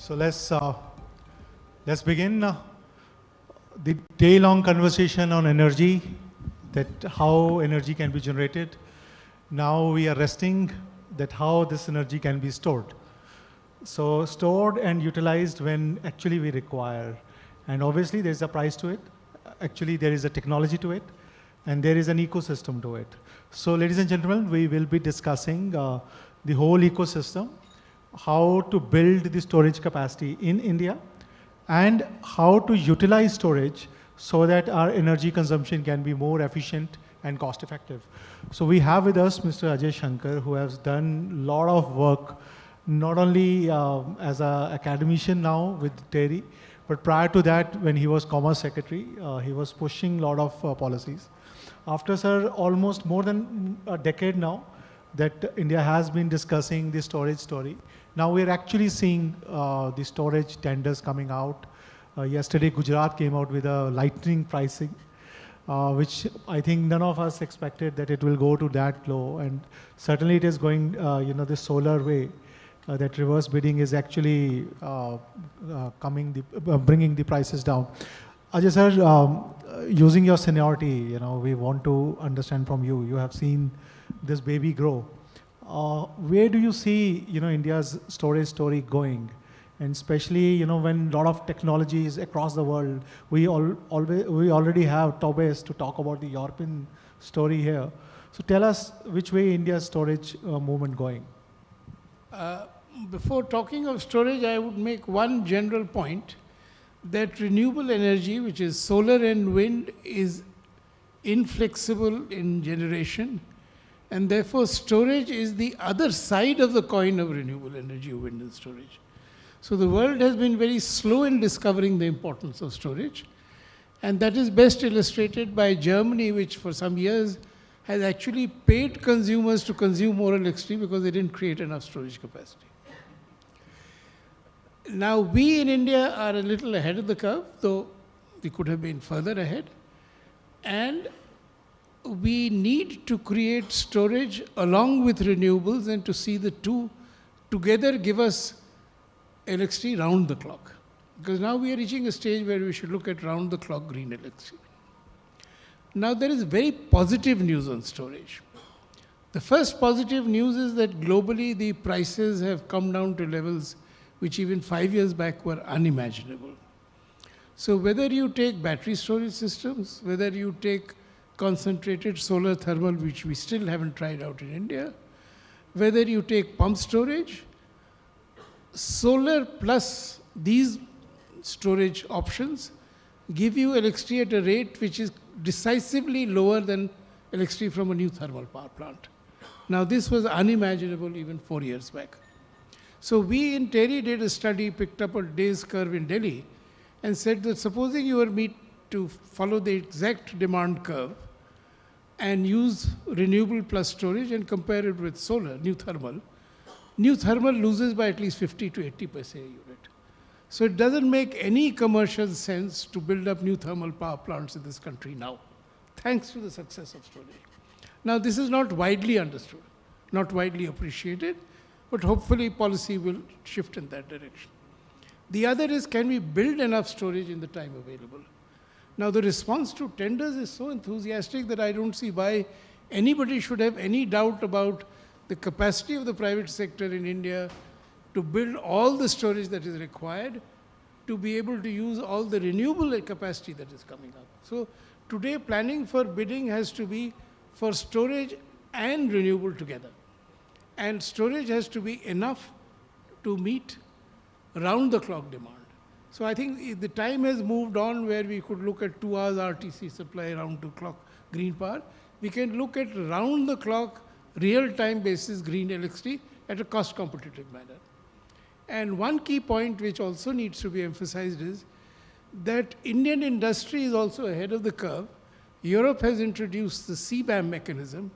So let's begin the day-long conversation on energy, that how energy can be generated. Now we are resting that how this energy can be stored. So stored and utilized when actually we require. And obviously there's a price to it. Actually there is a technology to it. And there is an ecosystem to it. So ladies and gentlemen, we will be discussing the whole ecosystem, how to build the storage capacity in India, and how to utilize storage so that our energy consumption can be more efficient and cost effective. So we have with us Mr. Ajay Shankar, who has done a lot of work, not only as an academician now with TERI, but prior to that, when he was Commerce Secretary, he was pushing a lot of policies. After, sir, almost more than a decade now, that India has been discussing the storage story. Now we're actually seeing the storage tenders coming out. Yesterday, Gujarat came out with a lightning pricing, which I think none of us expected that it will go to that low. And certainly it is going, the solar way, that reverse bidding is actually bringing the prices down. Ajay sir, using your seniority, we want to understand from you. You have seen this baby grow. Where do you see, India's storage story going? And especially, when a lot of technologies across the world, we already have Tobes to talk about the European story here. So tell us which way India's storage movement going. Before talking of storage, I would make one general point that renewable energy, which is solar and wind, is inflexible in generation. And therefore, storage is the other side of the coin of renewable energy, wind and storage. So the world has been very slow in discovering the importance of storage. And that is best illustrated by Germany, which for some years has actually paid consumers to consume more electricity because they didn't create enough storage capacity. Now, we in India are a little ahead of the curve, though we could have been further ahead. And we need to create storage along with renewables and to see the two together give us electricity round the clock. Because now we are reaching a stage where we should look at round the clock green electricity. Now there is very positive news on storage. The first positive news is that globally the prices have come down to levels which even 5 years back were unimaginable. So whether you take battery storage systems, whether you take concentrated solar thermal, which we still haven't tried out in India, whether you take pump storage, solar plus these storage options give you electricity at a rate which is decisively lower than electricity from a new thermal power plant. Now this was unimaginable even 4 years back. So we in TERI did a study, picked up a day's curve in Delhi and said that supposing you were to follow the exact demand curve and use renewable plus storage and compare it with solar, new thermal loses by at least 50 to 80% a unit. So it doesn't make any commercial sense to build up new thermal power plants in this country now, thanks to the success of storage. Now this is not widely understood, not widely appreciated, but hopefully policy will shift in that direction. The other is, can we build enough storage in the time available? Now the response to tenders is so enthusiastic that I don't see why anybody should have any doubt about the capacity of the private sector in India to build all the storage that is required to be able to use all the renewable capacity that is coming up. So today planning for bidding has to be for storage and renewable together. And storage has to be enough to meet round-the-clock demand. So I think the time has moved on where we could look at 2 hours RTC supply round-the-clock green power. We can look at round-the-clock, real-time basis green electricity at a cost-competitive manner. And one key point which also needs to be emphasized is that Indian industry is also ahead of the curve. Europe has introduced the CBAM mechanism.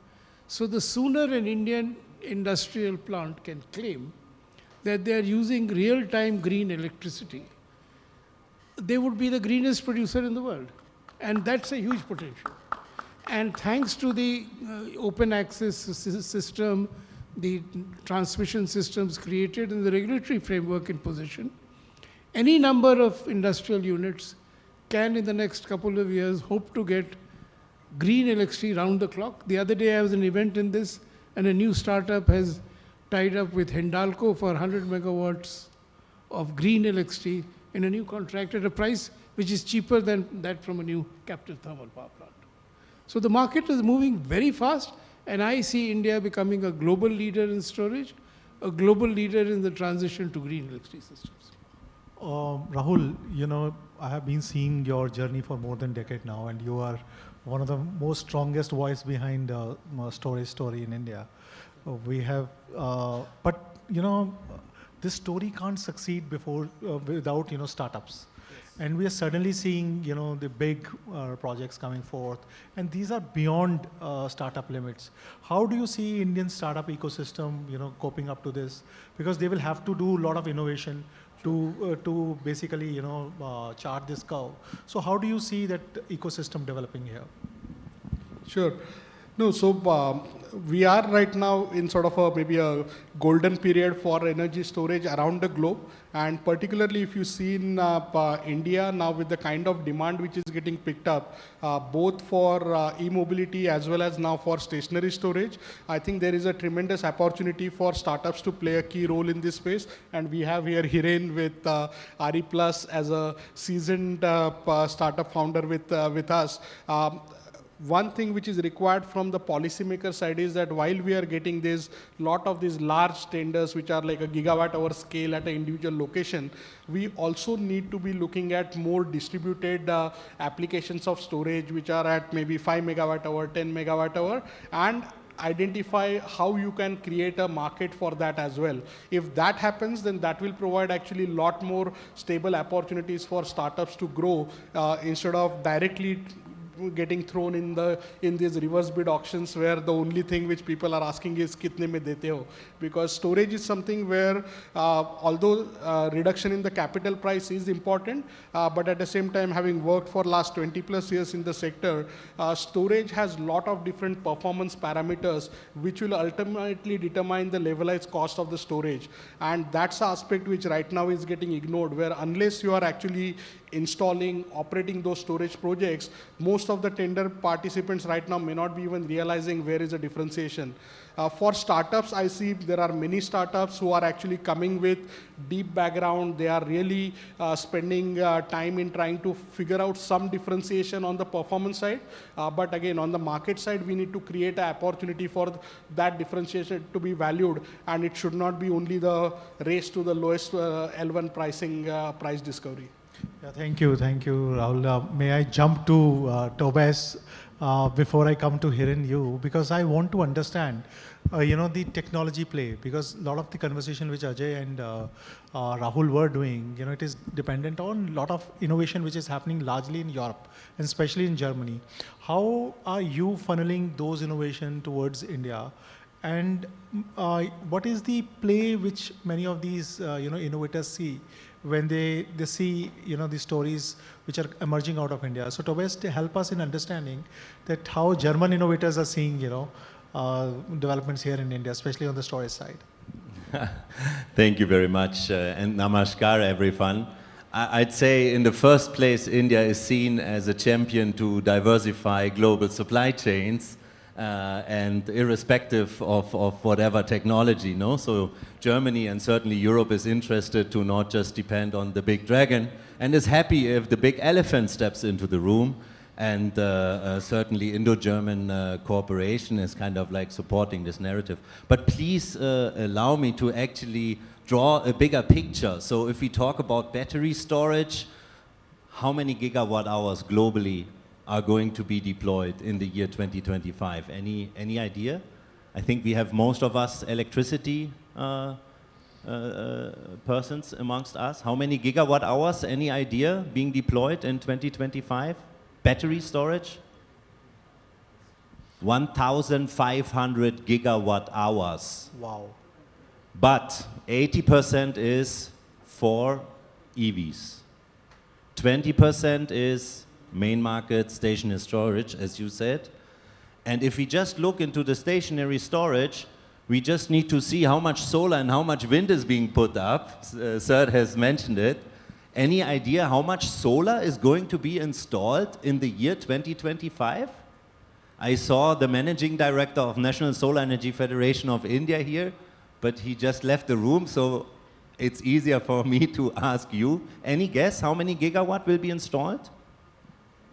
So the sooner an Indian industrial plant can claim that they are using real-time green electricity, they would be the greenest producer in the world. And that's a huge potential. And thanks to the open access system, the transmission systems created and the regulatory framework in position, any number of industrial units can in the next couple of years hope to get green electricity round the clock. The other day I was at an event in this, and a new startup has tied up with Hindalco for 100 megawatts of green electricity in a new contract at a price which is cheaper than that from a new captive thermal power plant. So the market is moving very fast, and I see India becoming a global leader in storage, a global leader in the transition to green electricity systems. Rahul, you know, I have been seeing your journey for more than a decade now, and you are one of the most strongest voice behind storage story in India. But you know, this story can't succeed without startups. And we are suddenly seeing, the big projects coming forth, and these are beyond startup limits. How do you see Indian startup ecosystem, coping up to this? Because they will have to do a lot of innovation to basically, chart this curve. So how do you see that ecosystem developing here? Sure. No, so we are right now in sort of maybe a golden period for energy storage around the globe. And particularly if you see in India now with the kind of demand which is getting picked up, both for e-mobility as well as now for stationary storage, I think there is a tremendous opportunity for startups to play a key role in this space. And we have here Hiren with RE Plus as a seasoned startup founder with us. One thing which is required from the policymaker side is that while we are getting this lot of these large tenders which are like a gigawatt hour scale at an individual location, we also need to be looking at more distributed applications of storage which are at maybe 5 megawatt hour, 10 megawatt hour, and identify how you can create a market for that as well. If that happens, then that will provide actually a lot more stable opportunities for startups to grow instead of directly getting thrown in these reverse bid auctions where the only thing which people are asking is kitne mein dete ho, because storage is something where although reduction in the capital price is important, but at the same time, having worked for last 20 plus years in the sector, storage has lot of different performance parameters which will ultimately determine the levelized cost of the storage, and that's the aspect which right now is getting ignored, where unless you are actually installing, operating those storage projects, most of the tender participants right now may not be even realizing where is the differentiation. For startups, I see there are many startups who are actually coming with deep background. They are really spending time in trying to figure out some differentiation on the performance side. But again, on the market side, we need to create an opportunity for that differentiation to be valued. And it should not be only the race to the lowest L1 pricing, price discovery. Yeah, thank you, Rahul. May I jump to Tobias before I come to Hiren you, because I want to understand, the technology play, because a lot of the conversation which Ajay and Rahul were doing, it is dependent on a lot of innovation which is happening largely in Europe, and especially in Germany. How are you funneling those innovation towards India? And what is the play which many of these, innovators see when they see, the stories which are emerging out of India? So Tobias, to help us in understanding that how German innovators are seeing, developments here in India, especially on the storage side. Thank you very much, and namaskar, everyone. I'd say in the first place, India is seen as a champion to diversify global supply chains, and irrespective of whatever technology, no? So Germany and certainly Europe is interested to not just depend on the big dragon, and is happy if the big elephant steps into the room, and certainly Indo-German cooperation is kind of like supporting this narrative. But please allow me to actually draw a bigger picture. So if we talk about battery storage, how many gigawatt hours globally are going to be deployed in the year 2025? Any idea? I think we have most of us electricity persons amongst us. How many gigawatt hours, any idea, being deployed in 2025? Battery storage? 1,500 gigawatt hours. Wow. But 80% is for EVs. 20% is main market stationary storage, as you said. And if we just look into the stationary storage, we just need to see how much solar and how much wind is being put up. Sir has mentioned it. Any idea how much solar is going to be installed in the year 2025? I saw the managing director of National Solar Energy Federation of India here, but he just left the room, so it's easier for me to ask you. Any guess how many gigawatt will be installed?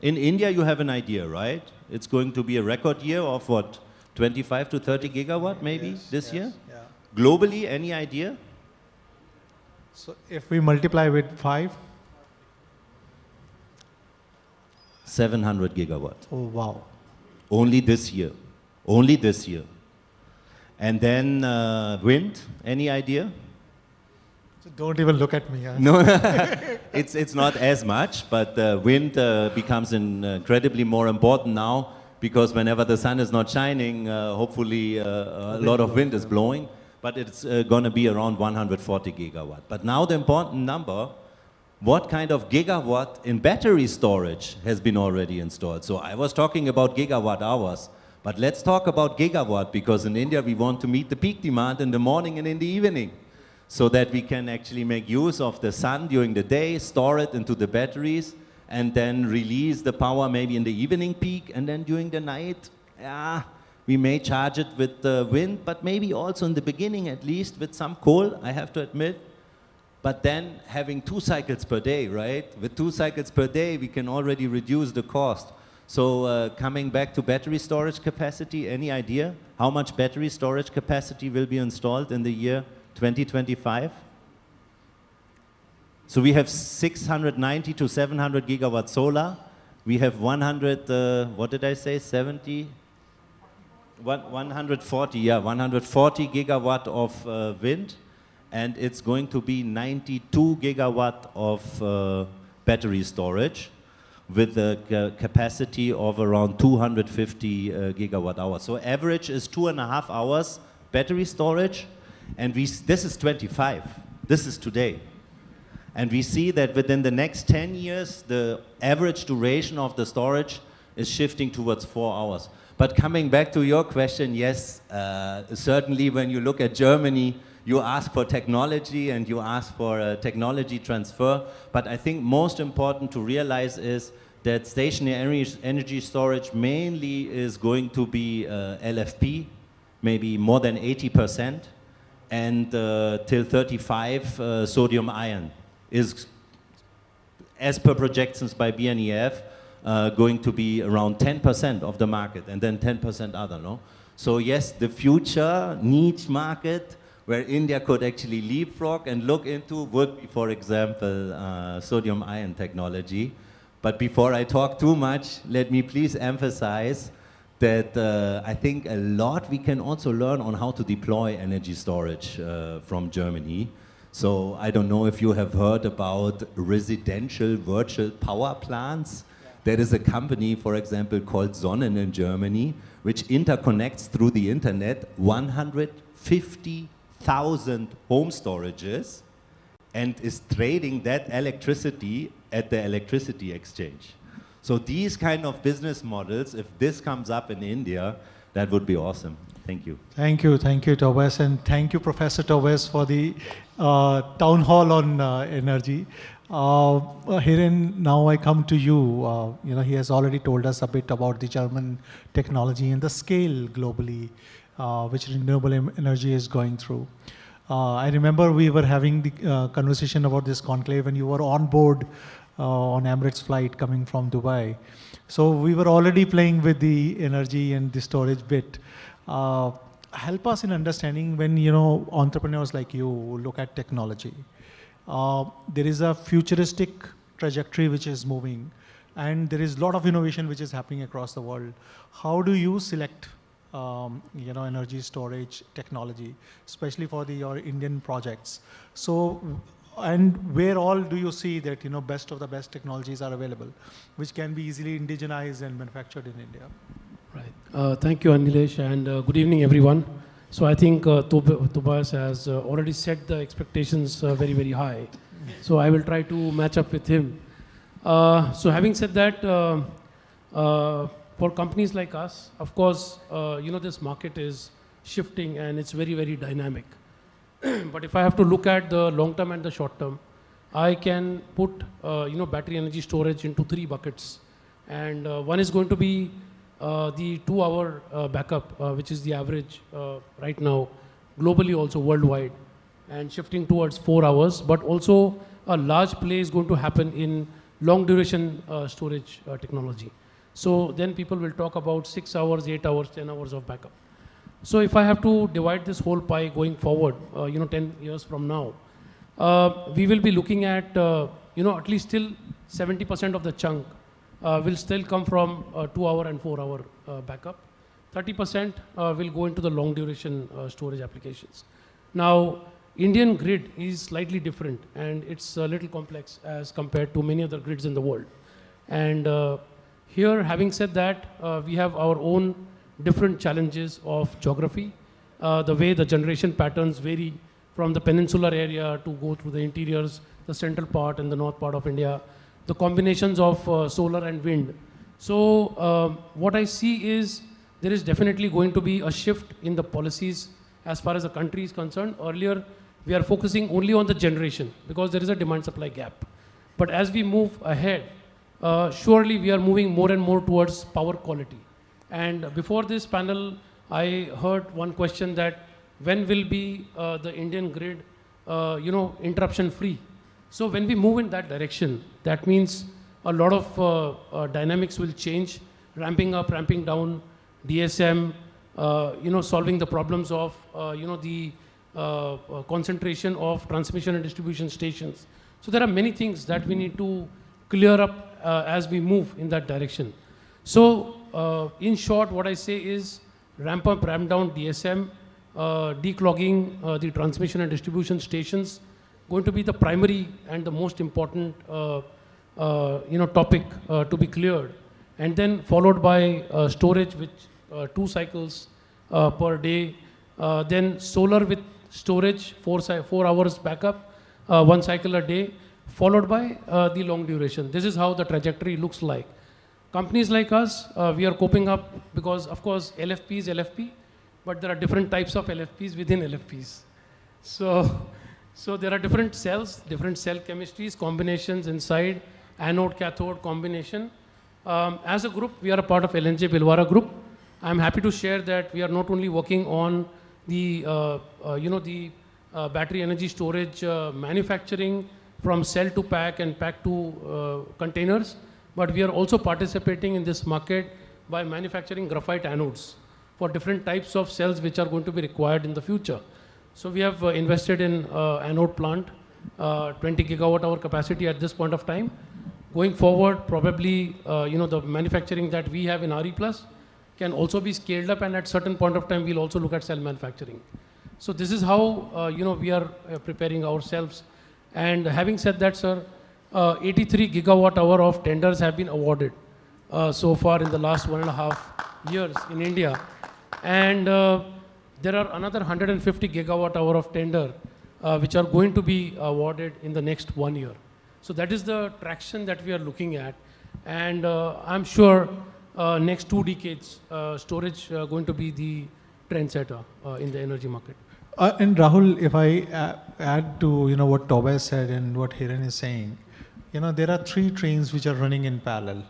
In India, you have an idea, right? It's going to be a record year of what, 25 to 30 gigawatt maybe this year? Yeah. Globally, any idea? So if we multiply with 5, 700 gigawatt. oh wow. Only this year. Only this year. And then wind, any idea? So don't even look at me. Huh? No, it's not as much, but wind becomes incredibly more important now because whenever the sun is not shining, hopefully a lot of wind is blowing, but it's going to be around 140 gigawatt. But now the important number, what kind of gigawatt in battery storage has been already installed? So I was talking about gigawatt hours, but let's talk about gigawatt because in India we want to meet the peak demand in the morning and in the evening so that we can actually make use of the sun during the day, store it into the batteries, and then release the power maybe in the evening peak, and then during the night, we may charge it with wind, but maybe also in the beginning at least with some coal, I have to admit. But then having 2 cycles per day, right? With 2 cycles per day, we can already reduce the cost. So coming back to battery storage capacity, any idea how much battery storage capacity will be installed in the year 2025? So we have 690 to 700 gigawatt solar. We have 100, what did I say, 70? 140, yeah, 140 gigawatt of wind. And it's going to be 92 gigawatt of battery storage with a capacity of around 250 gigawatt hours. So average is 2.5 hours battery storage, and this is 25. This is today. And we see that within the next 10 years, the average duration of the storage is shifting towards 4 hours. But coming back to your question, yes, certainly when you look at Germany, you ask for technology and you ask for technology transfer, but I think most important to realize is that stationary energy storage mainly is going to be LFP, maybe more than 80%, and till 35 sodium ion is, as per projections by BNEF, going to be around 10% of the market and then 10% other, no? So yes, the future niche market where India could actually leapfrog and look into would be, for example, sodium ion technology. But before I talk too much, let me please emphasize that I think a lot we can also learn on how to deploy energy storage from Germany. So I don't know if you have heard about residential virtual power plants. There is a company, for example, called Sonnen in Germany, which interconnects through the internet 150,000 home storages and is trading that electricity at the electricity exchange. So these kind of business models, if this comes up in India, that would be awesome. Thank you. Thank you, Tobias, and thank you, Professor Tobias, for the town hall on energy. Hiren, now I come to you. He has already told us a bit about the German technology and the scale globally, which renewable energy is going through. I remember we were having the conversation about this conclave when you were on board on Emirates flight coming from Dubai. So we were already playing with the energy and the storage bit. Help us in understanding when, entrepreneurs like you look at technology. There is a futuristic trajectory which is moving, and there is a lot of innovation which is happening across the world. How do you select energy storage technology, especially for your Indian projects? So, and where all do you see that best of the best technologies are available, which can be easily indigenized and manufactured in India? Right. Thank you, Anilesh, and good evening, everyone. So I think Tobias has already set the expectations very, very high. So I will try to match up with him. So having said that, for companies like us, of course, this market is shifting and it's very, very dynamic. But if I have to look at the long term and the short term, I can put battery energy storage into 3 buckets. And one is going to be the 2-hour backup, which is the average right now, globally also worldwide, and shifting towards 4 hours. But also a large play is going to happen in long duration storage technology. So then people will talk about 6 hours, 8 hours, 10 hours of backup. So if I have to divide this whole pie going forward, 10 years from now, we will be looking at, at least still 70% of the chunk will still come from 2-hour and 4-hour backup. 30% will go into the long duration storage applications. Now, Indian grid is slightly different, and it's a little complex as compared to many other grids in the world. And here, having said that, we have our own different challenges of geography, the way the generation patterns vary from the peninsular area to go through the interiors, the central part and the north part of India, the combinations of solar and wind. So what I see is there is definitely going to be a shift in the policies as far as the country is concerned. Earlier, we are focusing only on the generation because there is a demand-supply gap. But as we move ahead, surely we are moving more and more towards power quality. And before this panel, I heard one question that when will be the Indian grid, interruption-free? So when we move in that direction, that means a lot of dynamics will change, ramping up, ramping down, DSM, solving the problems of, the concentration of transmission and distribution stations. So there are many things that we need to clear up as we move in that direction. So in short, what I say is ramp up, ramp down DSM, declogging the transmission and distribution stations, going to be the primary and the most important topic to be cleared, and then followed by storage with 2 cycles per day, then solar with storage, 4 hours backup, 1 cycle a day, followed by the long duration. This is how the trajectory looks like. Companies like us, we are coping up because, of course, LFP is LFP, but there are different types of LFPs within LFPs. So there are different cells, different cell chemistries, combinations inside, anode, cathode combination. As a group, we are a part of LNJ Bhilwara Group. I'm happy to share that we are not only working on the, battery energy storage manufacturing from cell to pack and pack to containers, but we are also participating in this market by manufacturing graphite anodes for different types of cells which are going to be required in the future. So we have invested in anode plant, 20 gigawatt hour capacity at this point of time. Going forward, probably, the manufacturing that we have in RE Plus can also be scaled up, and at certain point of time, we'll also look at cell manufacturing. So this is how, we are preparing ourselves. And having said that, sir, 83 gigawatt hour of tenders have been awarded so far in the last 1.5 years in India. And there are another 150 gigawatt hour of tender which are going to be awarded in the next 1 year. So that is the traction that we are looking at. And I'm sure next 2 decades, storage going to be the trendsetter in the energy market. And Rahul, if I add to what Tobias said and what Hiren is saying, there are 3 trains which are running in parallel.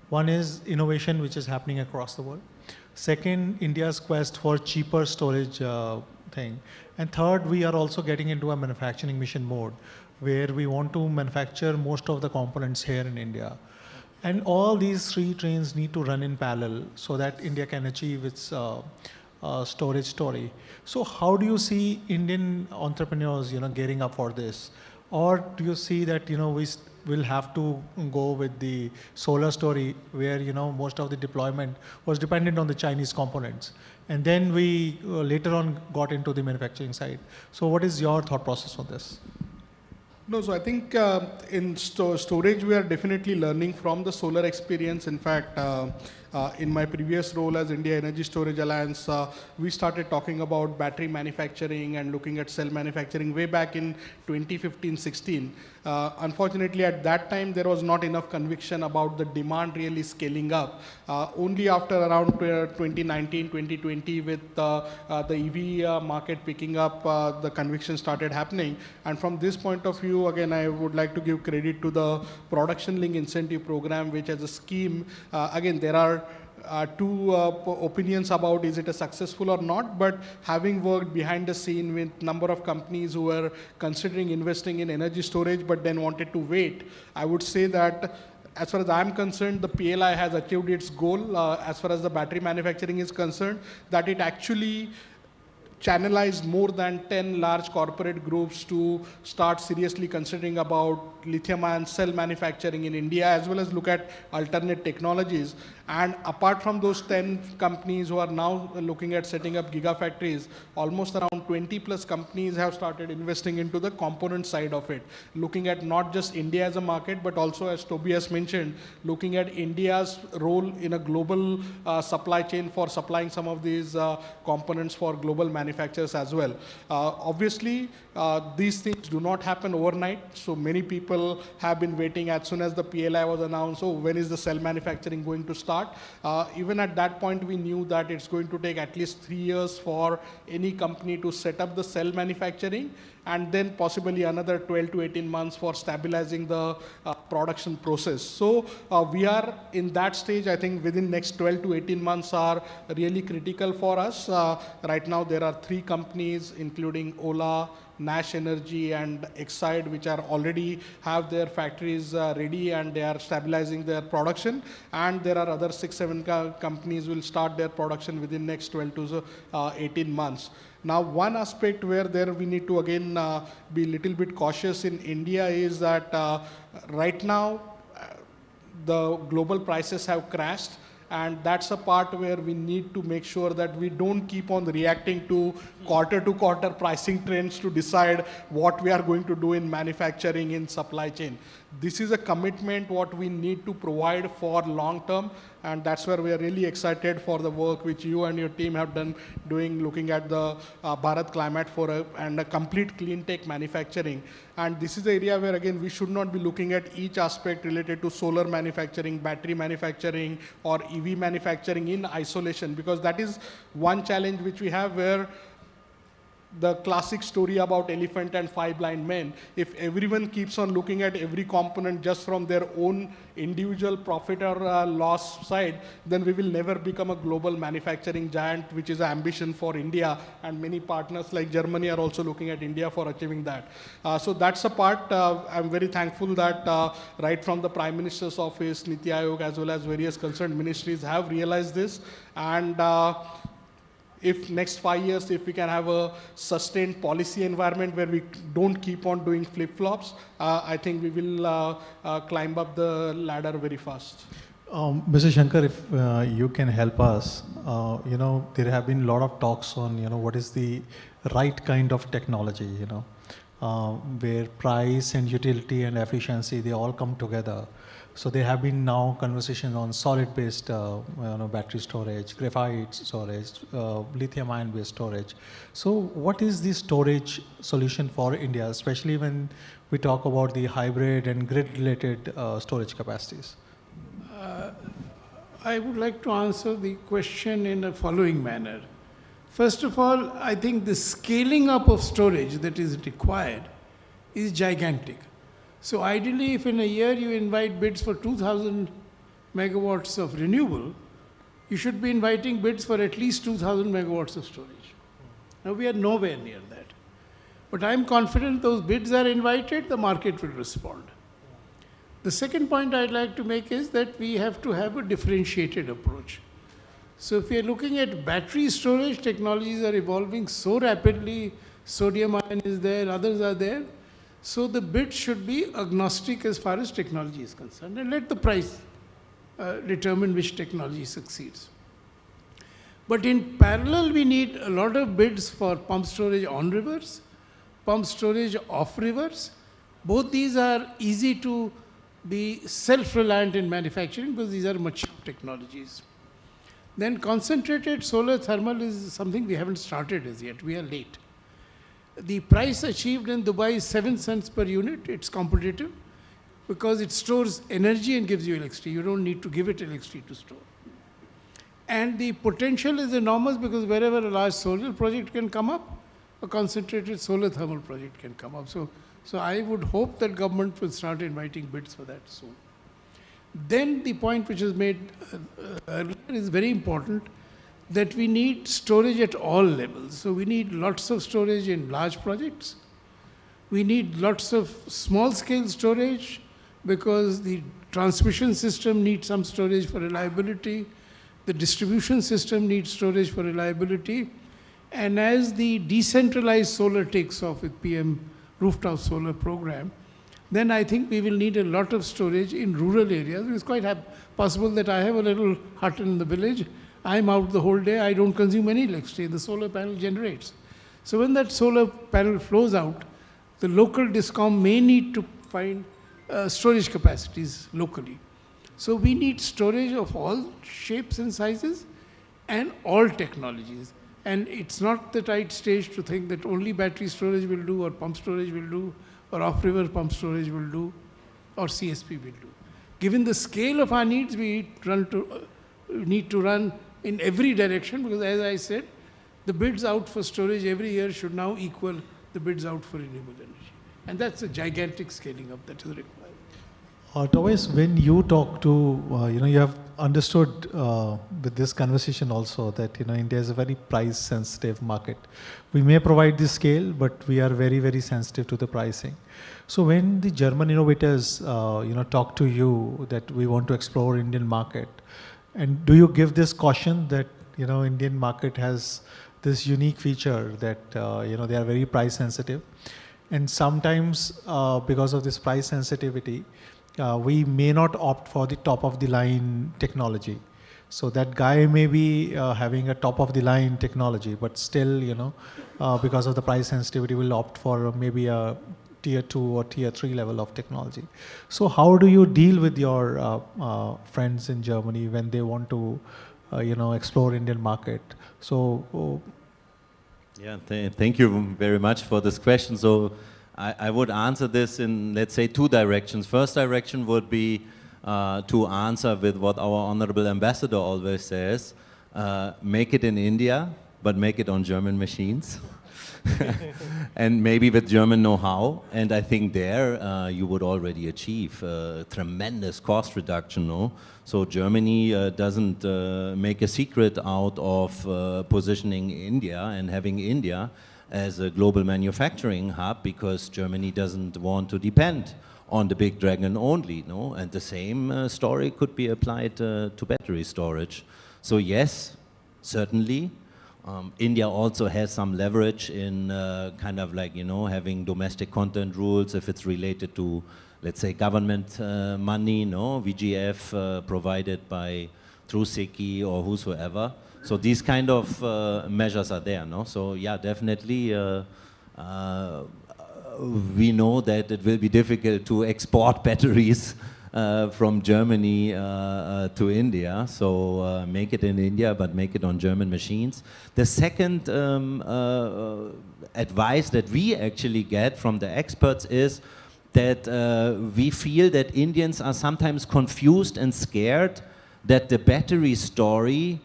One is innovation, which is happening across the world. Second, India's quest for cheaper storage thing. And third, we are also getting into a manufacturing mission mode, where we want to manufacture most of the components here in India. And all these 3 trains need to run in parallel so that India can achieve its storage story. So how do you see Indian entrepreneurs, gearing up for this? Or do you see that, we will have to go with the solar story where, most of the deployment was dependent on the Chinese components. And then we later on got into the manufacturing side. So what is your thought process on this? No, so I think in storage, we are definitely learning from the solar experience. In fact, in my previous role as India Energy Storage Alliance, we started talking about battery manufacturing and looking at cell manufacturing way back in 2015-16. Unfortunately, at that time, there was not enough conviction about the demand really scaling up. Only after around 2019, 2020, with the EV market picking up, the conviction started happening. And from this point of view, view, again, I would like to give credit to the Production Link Incentive Program, which as a scheme, again, there are two opinions about is it a successful or not, but having worked behind the scene with number of companies who were considering investing in energy storage but then wanted to wait, I would say that as far as I'm concerned, the PLI has achieved its goal as far as the battery manufacturing is concerned, that it actually channelize more than 10 large corporate groups to start seriously considering about lithium-ion cell manufacturing in India, as well as look at alternate technologies. And apart from those 10 companies who are now looking at setting up gigafactories, almost around 20 plus companies have started investing into the component side of it, looking at not just India as a market, but also, as Tobias mentioned, looking at India's role in a global supply chain for supplying some of these components for global manufacturers as well. Obviously, these things do not happen overnight, so many people have been waiting as soon as the PLI was announced, when is the cell manufacturing going to start? Even at that point, we knew that it's going to take at least 3 years for any company to set up the cell manufacturing, and then possibly another 12 to 18 months for stabilizing the production process. So we are in that stage. I think within next 12 to 18 months are really critical for us. Right now, there are 3 companies, including Ola, Nash Energy and Exide, which are already have their factories ready and they are stabilizing their production. And there are other 6-7 companies will start their production within next 12 to 18 months. Now, one aspect where there we need to again be a little bit cautious in India is that right now the global prices have crashed. And that's a part where we need to make sure that we don't keep on reacting to quarter pricing trends to decide what we are going to do in manufacturing, in supply chain. This is a commitment what we need to provide for long term, and that's where we are really excited for the work which you and your team have done doing, looking at the Bharat Climate Forum and a complete clean tech manufacturing. And this is the area where again we should not be looking at each aspect related to solar manufacturing, battery manufacturing or EV manufacturing in isolation, because that is one challenge which we have, where the classic story about elephant and 5 blind men. If everyone keeps on looking at every component just from their own individual profit or loss side, then we will never become a global manufacturing giant, which is an ambition for India. And many partners like Germany are also looking at India for achieving that. So that's a part. I'm very thankful that right from the Prime Minister's office, Niti Aayog, as well as various concerned ministries have realized this. And if next 5 years, if we can have a sustained policy environment where we don't keep on doing flip-flops, I think we will climb up the ladder very fast. Mr. Shankar, if you can help us, there have been a lot of talks on, what is the right kind of technology, where price and utility and efficiency, they all come together. So there have been now conversations on solid-based battery storage, graphite storage, lithium-ion based storage. So what is the storage solution for India, especially when we talk about the hybrid and grid-related storage capacities? I would like to answer the question in the following manner. First of all, I think the scaling up of storage that is required is gigantic. So ideally, if in a year you invite bids for 2,000 megawatts of renewable, you should be inviting bids for at least 2,000 megawatts of storage. Now we are nowhere near that. But I'm confident those bids are invited, the market will respond. The second point I'd like to make is that we have to have a differentiated approach. So if we are looking at battery storage, technologies are evolving so rapidly, sodium ion is there, others are there. So the bid should be agnostic as far as technology is concerned, and let the price determine which technology succeeds. But in parallel, we need a lot of bids for pump storage on rivers, pump storage off rivers. Both these are easy to be self-reliant in manufacturing because these are mature technologies. Then concentrated solar thermal is something we haven't started as yet. We are late. The price achieved in Dubai is 7 cents per unit. It's competitive because it stores energy and gives you electricity. You don't need to give it electricity to store. And the potential is enormous because wherever a large solar project can come up, a concentrated solar thermal project can come up. So So I would hope that government will start inviting bids for that soon. Then the point which was made earlier is very important, that we need storage at all levels. So we need lots of storage in large projects. We need lots of small-scale storage because the transmission system needs some storage for reliability. The distribution system needs storage for reliability. And as the decentralized solar takes off with PM rooftop solar program, then I think we will need a lot of storage in rural areas. It's quite possible that I have a little hut in the village. I'm out the whole day. I don't consume any electricity. The solar panel generates. So when that solar panel flows out, the local DISCOM may need to find storage capacities locally. So we need storage of all shapes and sizes and all technologies. And it's not the right stage to think that only battery storage will do, or pump storage will do, or off-river pump storage will do, or CSP will do. Given the scale of our needs, we need to run in every direction, because as I said, the bids out for storage every year should now equal the bids out for renewable energy. And that's a gigantic scaling up that is required. Tobias, when you talk to, you have understood with this conversation also that, India is a very price-sensitive market. We may provide the scale, but we are very, very sensitive to the pricing. So when the German innovators, talk to you that we want to explore Indian market, and do you give this caution that, Indian market has this unique feature that, they are very price-sensitive? And sometimes because of this price sensitivity, we may not opt for the top-of-the-line technology. So that guy may be having a top-of-the-line technology, but still, because of the price sensitivity, will opt for maybe a tier 2 or tier 3 level of technology. So how do you deal with your friends in Germany when they want to, explore Indian market? So. Yeah, thank you very much for this question. So I would answer this in, let's say, two directions. First direction would be to answer with what our honorable ambassador always says, make it in India, but make it on German machines. And maybe with German know-how. And I think there you would already achieve tremendous cost reduction, no? So Germany doesn't make a secret out of positioning India and having India as a global manufacturing hub, because Germany doesn't want to depend on the big dragon only, no? And the same story could be applied to battery storage. So yes, certainly. India also has some leverage in kind of like, having domestic content rules if it's related to, let's say, government money, no? VGF provided by through SECI or whosoever. So these kind of measures are there, no? So yeah, definitely we know that it will be difficult to export batteries from Germany to India, so make it in India, but make it on German machines. The second advice that we actually get from the experts is that we feel that Indians are sometimes confused and scared that the battery story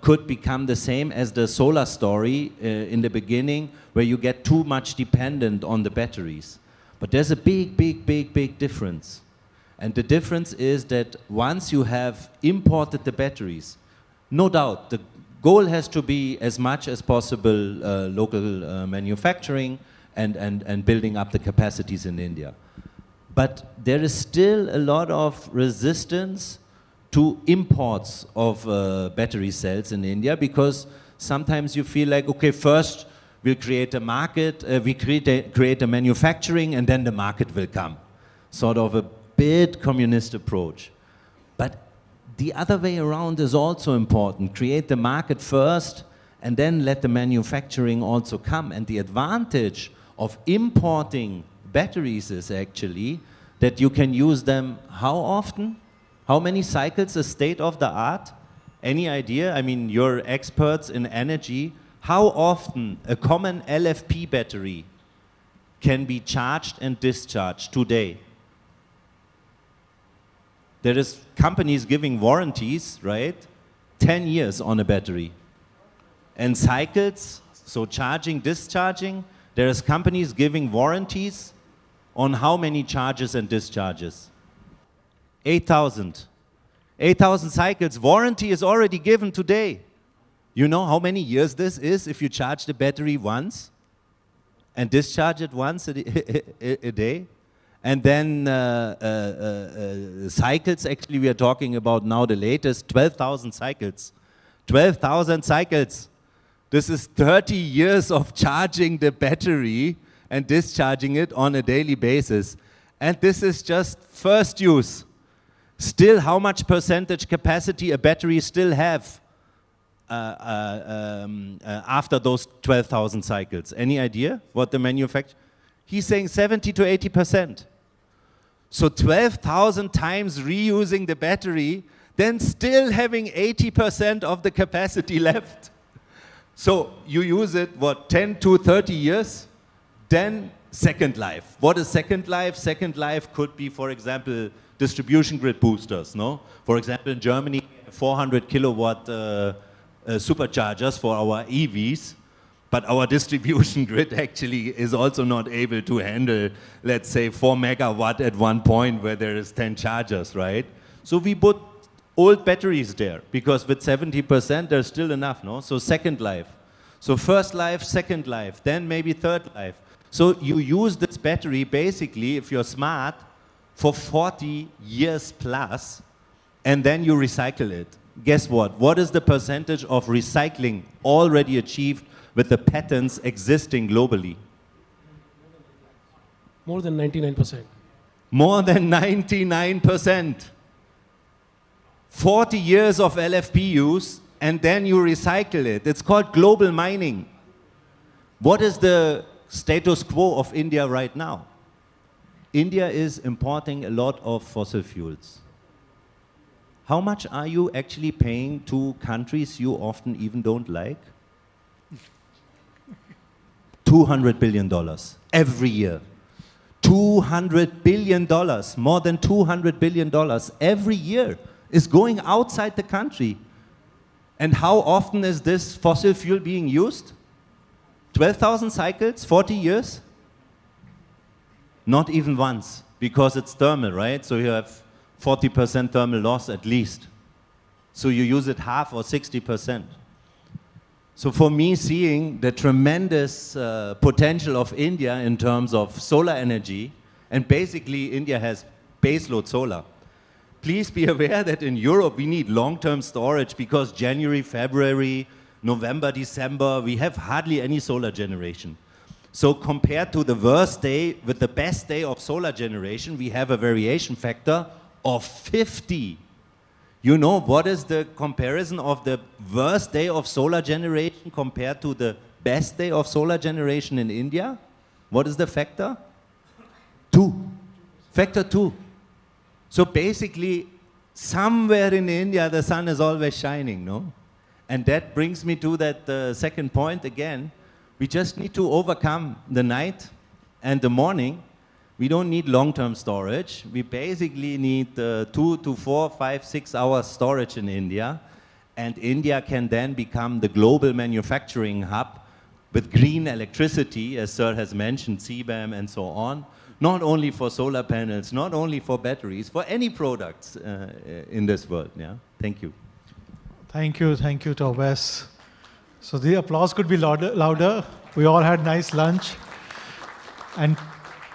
could become the same as the solar story in the beginning, where you get too much dependent on the batteries. But there's a big, big, big, big difference. And the difference is that once you have imported the batteries, no doubt, the goal has to be as much as possible local manufacturing and building up the capacities in India. But there is still a lot of resistance to imports of battery cells in India, because sometimes you feel like, okay, first we'll create a market, we create a manufacturing, and then the market will come. Sort of a bit communist approach. But the other way around is also important. Create the market first and then let the manufacturing also come. And the advantage of importing batteries is actually that you can use them how often? How many cycles is state of the art? Any idea? I mean, you're experts in energy. How often a common LFP battery can be charged and discharged today? There is companies giving warranties, right? 10 years on a battery. And cycles, so charging, discharging, There's companies giving warranties on how many charges and discharges. 8,000. 8,000 cycles. Warranty is already given today. You know how many years this is if you charge the battery once and discharge it once a day? And then cycles, actually we are talking about now the latest, 12,000 cycles. 12,000 cycles. This is 30 years of charging the battery and discharging it on a daily basis. And this is just first use. Still, how much percentage capacity a battery still have after those 12,000 cycles? Any idea what the manufacturer? He's saying 70 to 80%. So 12,000 times reusing the battery, then still having 80% of the capacity left. So you use it, what, 10 to 30 years? Then second life. What is second life? Second life could be, for example, distribution grid boosters, no? For example, in Germany, 400 kilowatt superchargers for our EVs, but our distribution grid actually is also not able to handle, let's say, 4 megawatt at one point where there is 10 chargers, right? So we put old batteries there, because with 70%, there's still enough, no? So second life. So first life, second life, then maybe third life. So you use this battery, basically, if you're smart, for 40 years plus, and then you recycle it. Guess what? What is the percentage of recycling already achieved with the patents existing globally? More than 99%. More than 99%. 40 years of LFP use, and then you recycle it. It's called global mining. What is the status quo of India right now? India is importing a lot of fossil fuels. How much are you actually paying to countries you often even don't like? $200 billion every year. $200 billion, more than $200 billion every year is going outside the country. And how often is this fossil fuel being used? 12,000 cycles, 40 years? Not even once, because it's thermal, right? So you have 40% thermal loss at least. So you use it half or 60%. So for me, seeing the tremendous potential of India in terms of solar energy, and basically India has baseload solar. Please be aware that in Europe we need long-term storage, because January, February, November, December, we have hardly any solar generation. So compared to the worst day with the best day of solar generation, we have a variation factor of 50. You know what is the comparison of the worst day of solar generation compared to the best day of solar generation in India? What is the factor? 2. Factor 2. So basically, somewhere in India, the sun is always shining, no? And that brings me to that second point again. We just need to overcome the night and the morning. We don't need long-term storage. We basically need 2 to 4, 5, 6 hours storage in India. And India can then become the global manufacturing hub with green electricity, as Sir has mentioned, CBAM and so on. Not only for solar panels, not only for batteries, for any products in this world. Yeah? Thank you. Thank you, Tobias. So the applause could be louder. We all had nice lunch. And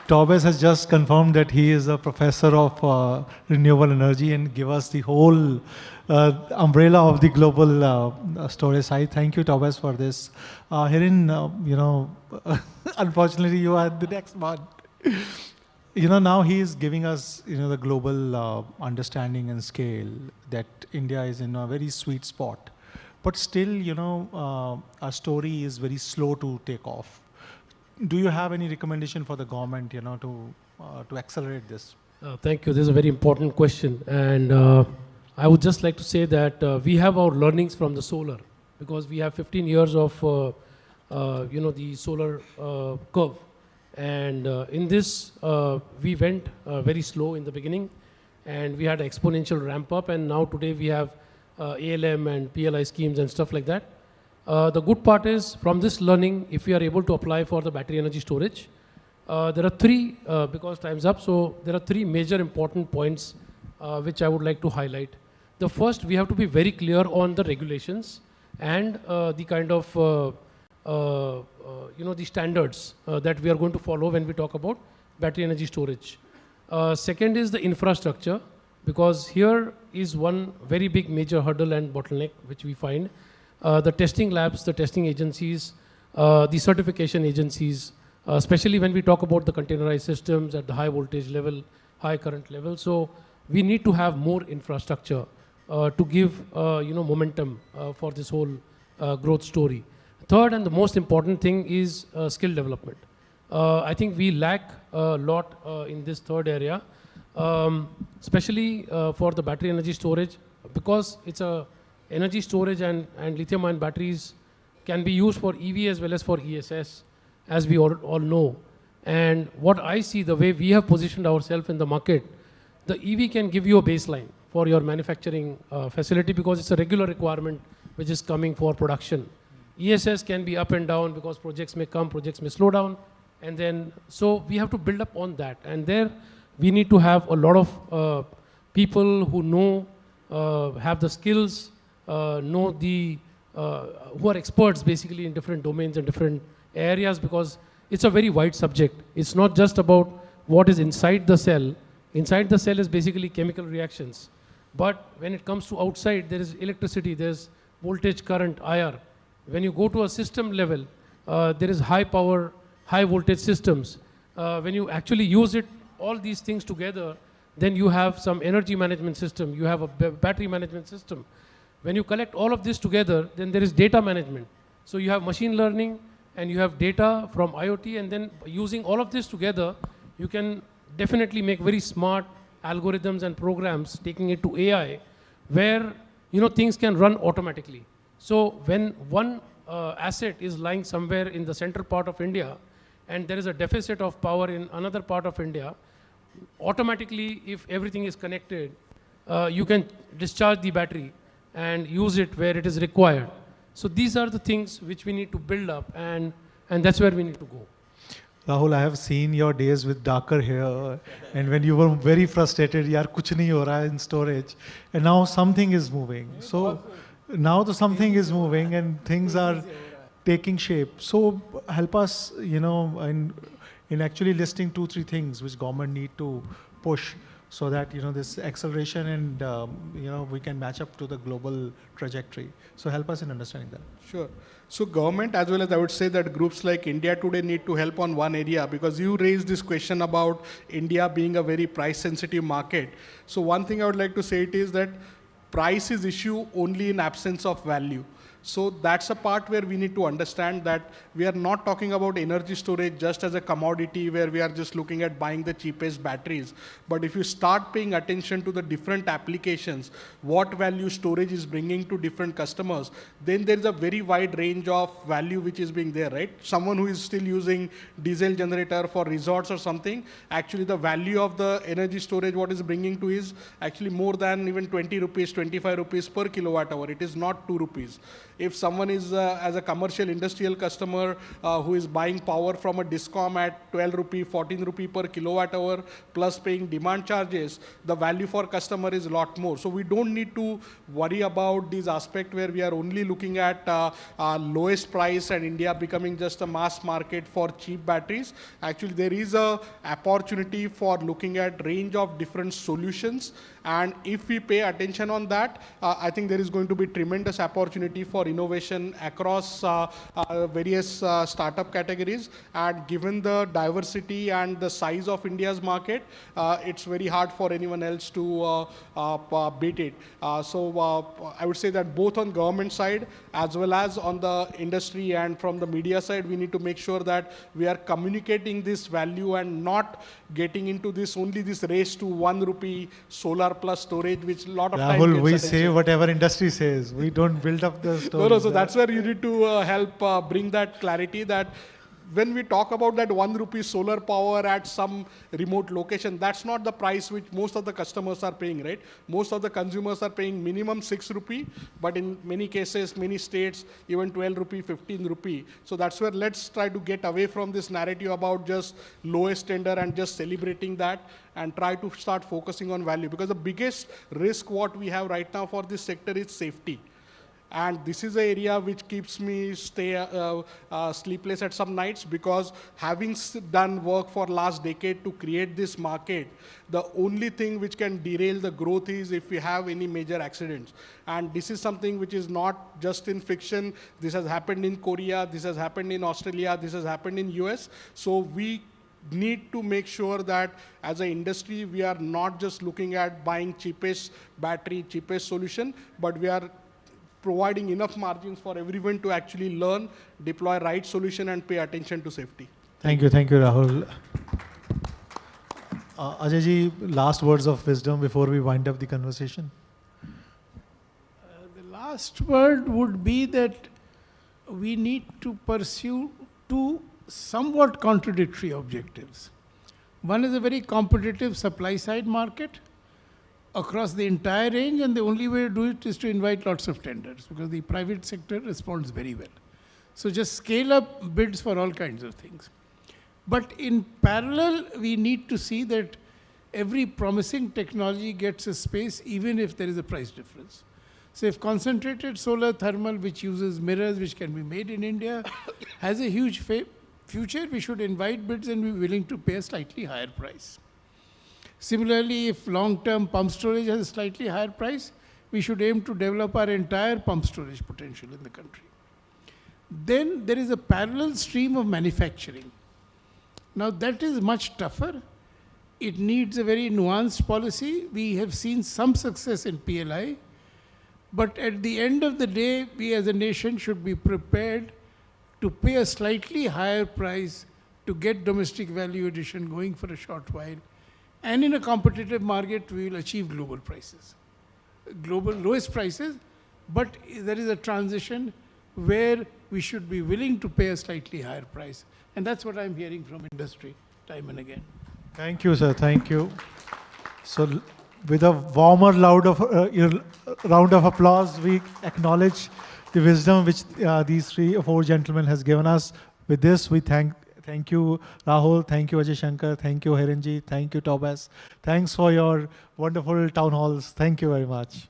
Tobias has just confirmed that he is a professor of renewable energy and give us the whole umbrella of the global storage side. Thank you, Tobias, for this. Hirin, unfortunately, you are the next one. Now he is giving us, the global understanding and scale that India is in a very sweet spot. But still, our story is very slow to take off. Do you have any recommendation for the government, to accelerate this? Thank you. This is a very important question. And I would just like to say that we have our learnings from the solar, because we have 15 years of, the solar curve. And in this, we went very slow in the beginning, and we had an exponential ramp up, and now today we have ALM and PLI schemes and stuff like that. The good part is from this learning, if we are able to apply for the battery energy storage, there are three, because time's up, so there are three major important points which I would like to highlight. The first, we have to be very clear on the regulations and the kind of, the standards that we are going to follow when we talk about battery energy storage. Second is the infrastructure, because here is one very big major hurdle and bottleneck which we find. The testing labs, the testing agencies, the certification agencies, especially when we talk about the containerized systems at the high voltage level, high current level. So we need to have more infrastructure to give momentum for this whole growth story. Third and the most important thing is skill development. I think we lack a lot in this third area, especially for the battery energy storage, because it's a energy storage and lithium-ion batteries can be used for EV as well as for ESS, as we all know. And what I see, the way we have positioned ourselves in the market, the EV can give you a baseline for your manufacturing facility, because it's a regular requirement which is coming for production. ESS can be up and down because projects may come, projects may slow down. And then, so we have to build up on that. And there we need to have a lot of people who know, have the skills, know the, who are experts basically in different domains and different areas, because it's a very wide subject. It's not just about what is inside the cell. Inside the cell is basically chemical reactions. But when it comes to outside, there is electricity, there's voltage, current, IR. When you go to a system level, there is high power, high voltage systems. When you actually use it, all these things together, then you have some energy management system, you have a battery management system. When you collect all of this together, then there is data management. So you have machine learning and you have data from IoT, and then using all of this together, you can definitely make very smart algorithms and programs, taking it to AI, where things can run automatically. So when one asset is lying somewhere in the central part of India, and there is a deficit of power in another part of India, automatically, if everything is connected, you can discharge the battery and use it where it is required. So these are the things which we need to build up, and that's where we need to go. Rahul, I have seen your days with darker hair, and when you were very frustrated, yaar kuch nahi ho raha hai in storage, and now something is moving. So now the something is moving and things are taking shape. So help us, in actually listing 2-3 things which government need to push, so that this acceleration and we can match up to the global trajectory. So help us in understanding that. Sure. So government, as well as I would say that groups like India Today need to help on one area, because you raised this question about India being a very price sensitive market. So one thing I would like to say it is that price is issue only in absence of value. So that's a part where we need to understand that we are not talking about energy storage just as a commodity where we are just looking at buying the cheapest batteries. But if you start paying attention to the different applications, what value storage is bringing to different customers, then there is a very wide range of value which is being there, right? Someone who is still using diesel generator for resorts or something, actually the value of the energy storage what is bringing to is actually more than even 20 rupees, 25 rupees per kilowatt hour. It is not 2 rupees. If someone is as a commercial industrial customer who is buying power from a discom at 12 rupee, 14 rupee per kilowatt hour plus paying demand charges, the value for customer is a lot more. So we don't need to worry about this aspect where we are only looking at lowest price and India becoming just a mass market for cheap batteries. Actually, there is a opportunity for looking at range of different solutions. And if we pay attention on that, I think there is going to be tremendous opportunity for innovation across various startup categories. And given the diversity and the size of India's market, it's very hard for anyone else to beat it. So I would say that both on government side as well as on the industry and from the media side, we need to make sure that we are communicating this value and not getting into this only this race to 1 rupee solar plus storage, which a lot of time Rahul, gets we attention. say whatever industry says. We don't build up the storage. No, so that's where you need to help bring that clarity that when we talk about that 1 rupee solar power at some remote location, that's not the price which most of the customers are paying, right? Most of the consumers are paying minimum 6 rupee, but in many cases, many states, even 12 rupee, 15 rupee. So that's where let's try to get away from this narrative about just lowest tender and just celebrating that, and try to start focusing on value. Because the biggest risk what we have right now for this sector is safety. And this is an area which keeps me sleepless at some nights, because having done work for last decade to create this market, the only thing which can derail the growth is if we have any major accidents. And this is something which is not just in fiction. This has happened in Korea, this has happened in Australia, this has happened in US. So we need to make sure that as an industry, we are not just looking at buying cheapest battery, cheapest solution, but we are providing enough margins for everyone to actually learn, deploy right solution, and pay attention to safety. Thank you, Rahul. Ajay ji, last words of wisdom before we wind up the conversation. The last word would be that we need to pursue two somewhat contradictory objectives. One is a very competitive supply side market across the entire range, and the only way to do it is to invite lots of tenders, because the private sector responds very well. So just scale up bids for all kinds of things. But in parallel, we need to see that every promising technology gets a space, even if there is a price difference. So if concentrated solar thermal, which uses mirrors, which can be made in India, has a huge future, we should invite bids and be willing to pay a slightly higher price. Similarly, if long-term pump storage has a slightly higher price, we should aim to develop our entire pump storage potential in the country. Then there is a parallel stream of manufacturing. Now that is much tougher. It needs a very nuanced policy. We have seen some success in PLI, but at the end of the day, we as a nation should be prepared to pay a slightly higher price to get domestic value addition going for a short while. And in a competitive market, we will achieve global prices, global lowest prices, but there is a transition where we should be willing to pay a slightly higher price. And that's what I'm hearing from industry time and again. Thank you, sir. Thank you. So with a warmer round of applause, we acknowledge the wisdom which these 3 or 4 gentlemen has given us. With this, we thank you, Rahul. Thank you, Ajay Shankar. Thank you, Hirenji. Thank you, Tobias. Thanks for your wonderful town halls. Thank you very much.